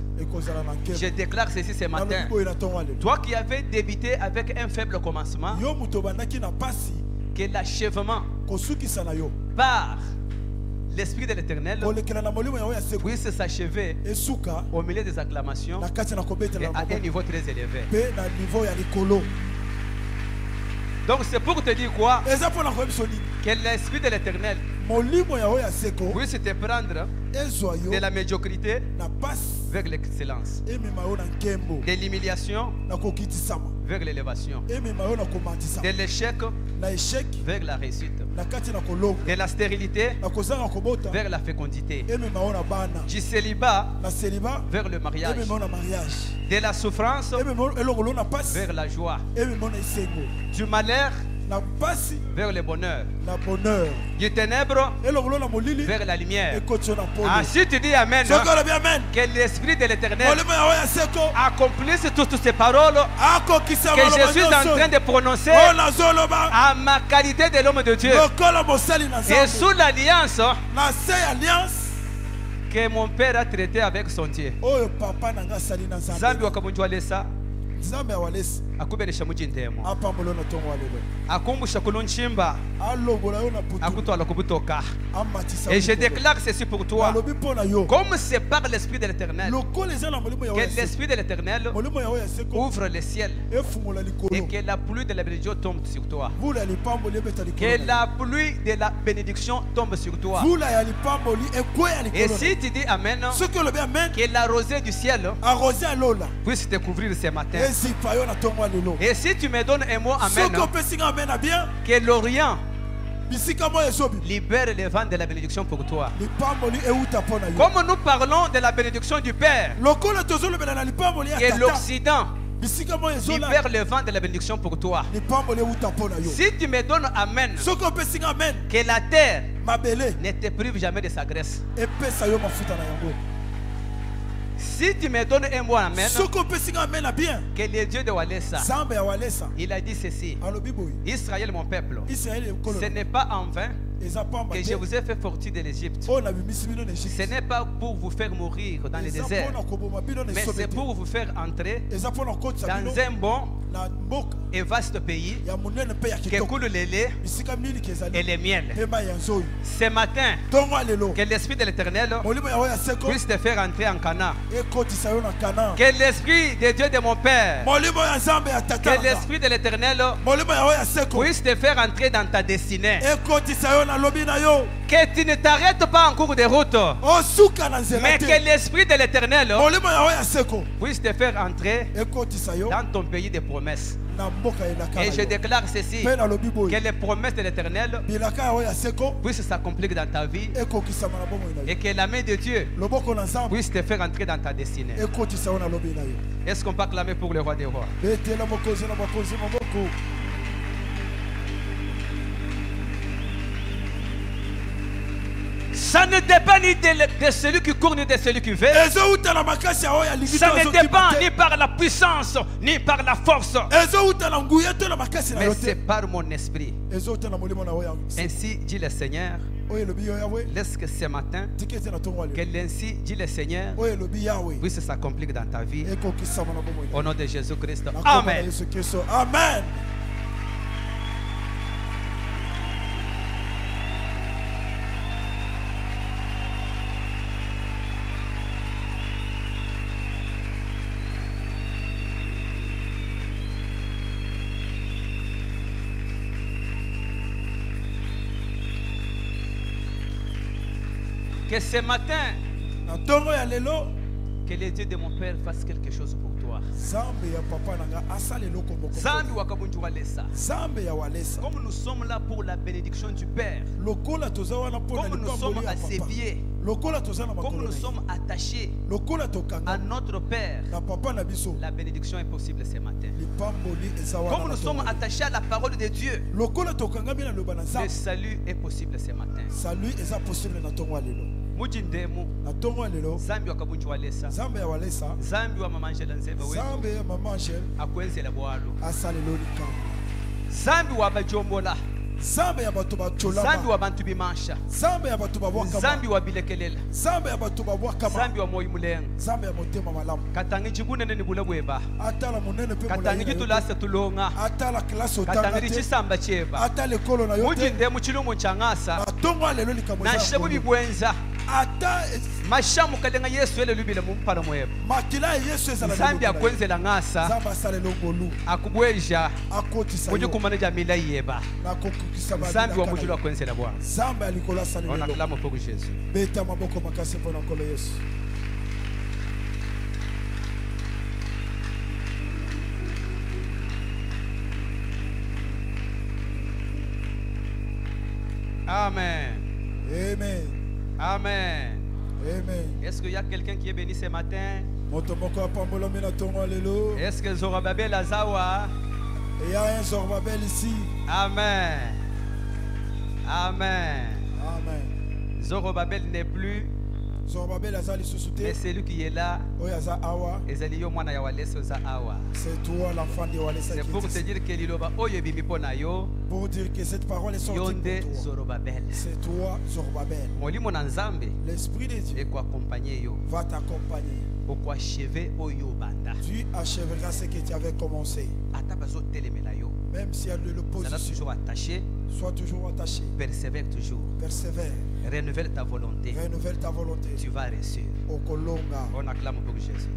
Speaker 1: Je déclare ceci ce matin. Toi qui avais débuté avec un faible commencement, que l'achèvement par l'Esprit de l'Éternel puisse s'achever au milieu des acclamations et à un niveau très élevé. Donc c'est pour te dire quoi? Que l'Esprit de l'Éternel puisse te prendre de la médiocrité vers l'excellence, de l'humiliation vers l'élévation, de l'échec vers la réussite, de la stérilité vers la fécondité, du célibat vers le mariage, de la souffrance vers la joie, du malheur vers le bonheur, du ténèbre vers la lumière. Si tu dis Amen, que l'Esprit de l'Éternel accomplisse toutes ces paroles que je suis en train de prononcer à ma qualité de l'homme de Dieu et sous l'alliance que mon Père a traité avec son Dieu. Zambi wakamunjwalesa akuberesha mujindemo akumbusha kulunchimba akutwala kubutoka. Et je déclare ceci pour toi, comme c'est par l'Esprit de l'Éternel que l'Esprit de l'Éternel ouvre le ciel et que la pluie de la bénédiction tombe sur toi, que la pluie de la bénédiction tombe sur toi. Et si tu dis Amen, que la rosée du ciel puisse te couvrir ce matin. Et si tu me donnes un mot Amen, que l'Orient libère les vents de la bénédiction pour toi. Comme nous parlons de la bénédiction du Père, que l'Occident libère le vent de la bénédiction pour toi. Si tu me donnes Amen, que la terre ne te prive jamais de sa grâce. Si tu me donnes un bon amen, que le Dieu de Walesa, il a dit ceci: Israël, mon peuple, ce n'est pas en vain que je vous ai fait sortir de l'Égypte. Ce n'est pas pour vous faire mourir dans le désert, mais c'est pour vous faire entrer dans un bon et vaste pays qui coule le lait et le miel. Ce matin, que l'Esprit de l'Éternel puisse te faire entrer en Canaan. Que l'Esprit de Dieu de mon Père, que l'Esprit de l'Éternel puisse te faire entrer dans ta destinée. Que tu ne t'arrêtes pas en cours de route, mais que l'Esprit de l'Éternel puisse te faire entrer dans ton pays de promesses. Et je déclare ceci: que les promesses de l'Éternel puissent s'accomplir dans ta vie et que la main de Dieu puisse te faire entrer dans ta destinée. Est-ce qu'on peut acclamer pour le roi des rois? Ça ne dépend ni de celui qui court ni de celui qui veut. Ça ne dépend ni par la puissance ni par la force, mais c'est par mon esprit. Ainsi dit le Seigneur. Laisse que ce matin, que l'ainsi dit le Seigneur puisse s'accomplir dans ta vie. Au nom de Jésus-Christ. Amen.
Speaker 2: Amen.
Speaker 1: Que ce matin, que le Dieu de mon Père fasse quelque chose pour toi. Comme nous sommes là pour la bénédiction du Père, comme nous sommes à ses pieds, comme nous sommes attachés à notre Père, la bénédiction est possible ce matin. Comme nous sommes attachés à la parole de Dieu, le salut est possible ce matin. Mujindemu Zambi wakabunju walesa Zambi wa mama Angela nzeva wetu akwenzela bwalo Zambi wa bajombola Zambi wa bantu bimansha Zambi wa bilekelela Zambi wa moyo mulenga Katangi jibune nene bulabweba Katangi jitulasa tulonga Katangi jisamba cheba Mujindemu chilumu changasa na shebu bibwenza Mashamu kalenga Yesu ele lubile mumpala mweba Zambi akwenzela ngasa akubweja muju kumaneja milai yeba Zambi wa mujulu akwenzela bwa on acclame pour Jésus. Amen.
Speaker 2: Amen.
Speaker 1: Amen.
Speaker 2: Amen.
Speaker 1: Est-ce qu'il y a quelqu'un qui est béni ce matin? Est-ce que Zorobabel a Zawa?
Speaker 2: Il y a un Zorobabel ici.
Speaker 1: Amen. Amen.
Speaker 2: Amen.
Speaker 1: Zorobabel n'est plus, mais c'est lui qui est là.
Speaker 2: C'est toi l'enfant de Walesa.
Speaker 1: C'est pour te dire que
Speaker 2: pour dire que cette parole est sortie pour toi. C'est toi Zorobabel.
Speaker 1: L'Esprit de Dieu
Speaker 2: va t'accompagner. Tu achèveras ce que tu avais commencé. Même s'il y a de l'opposition, sois toujours attaché.
Speaker 1: Persévère toujours.
Speaker 2: Persévère.
Speaker 1: Renouvelle ta volonté.
Speaker 2: Renouvelle ta volonté.
Speaker 1: Tu vas réussir. On acclame pour Jésus.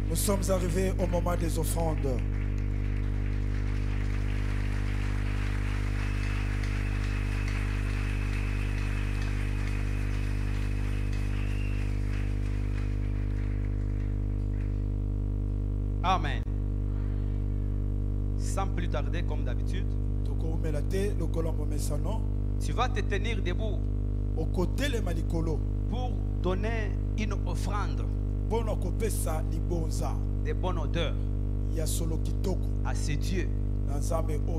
Speaker 2: Nous sommes arrivés au moment des offrandes.
Speaker 1: Amen. Sans plus tarder, comme d'habitude, tu vas te tenir debout pour donner une offrande de bonne odeur à ce Dieu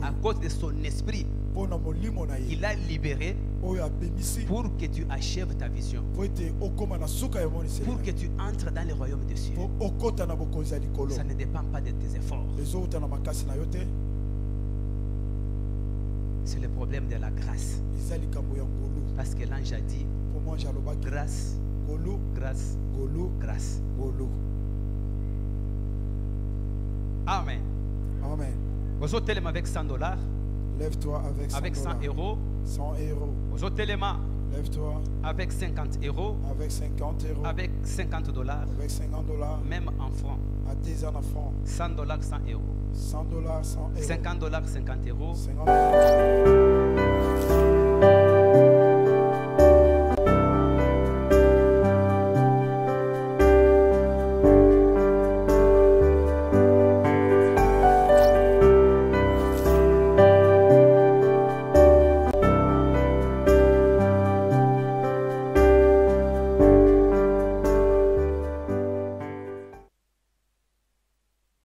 Speaker 1: à cause de son esprit, il a libéré pour que tu achèves ta vision, pour que tu entres dans le royaume des cieux. Ça ne dépend pas de tes efforts. C'est le problème de la grâce. Parce que l'ange a dit grâce, grâce, grâce. Amen.
Speaker 2: Amen.
Speaker 1: Aux autres éléments avec $100.
Speaker 2: Lève-toi
Speaker 1: avec 100 euros.
Speaker 2: 100 euros.
Speaker 1: Aux autres éléments
Speaker 2: lève-toi
Speaker 1: avec 50 euros.
Speaker 2: Avec 50 euros.
Speaker 1: Avec $50.
Speaker 2: Avec $50.
Speaker 1: Même en francs.
Speaker 2: À tes en francs.
Speaker 1: $100, 100 euros.
Speaker 2: $100, 100 euros.
Speaker 1: $50, 50 euros.
Speaker 2: 50 euros.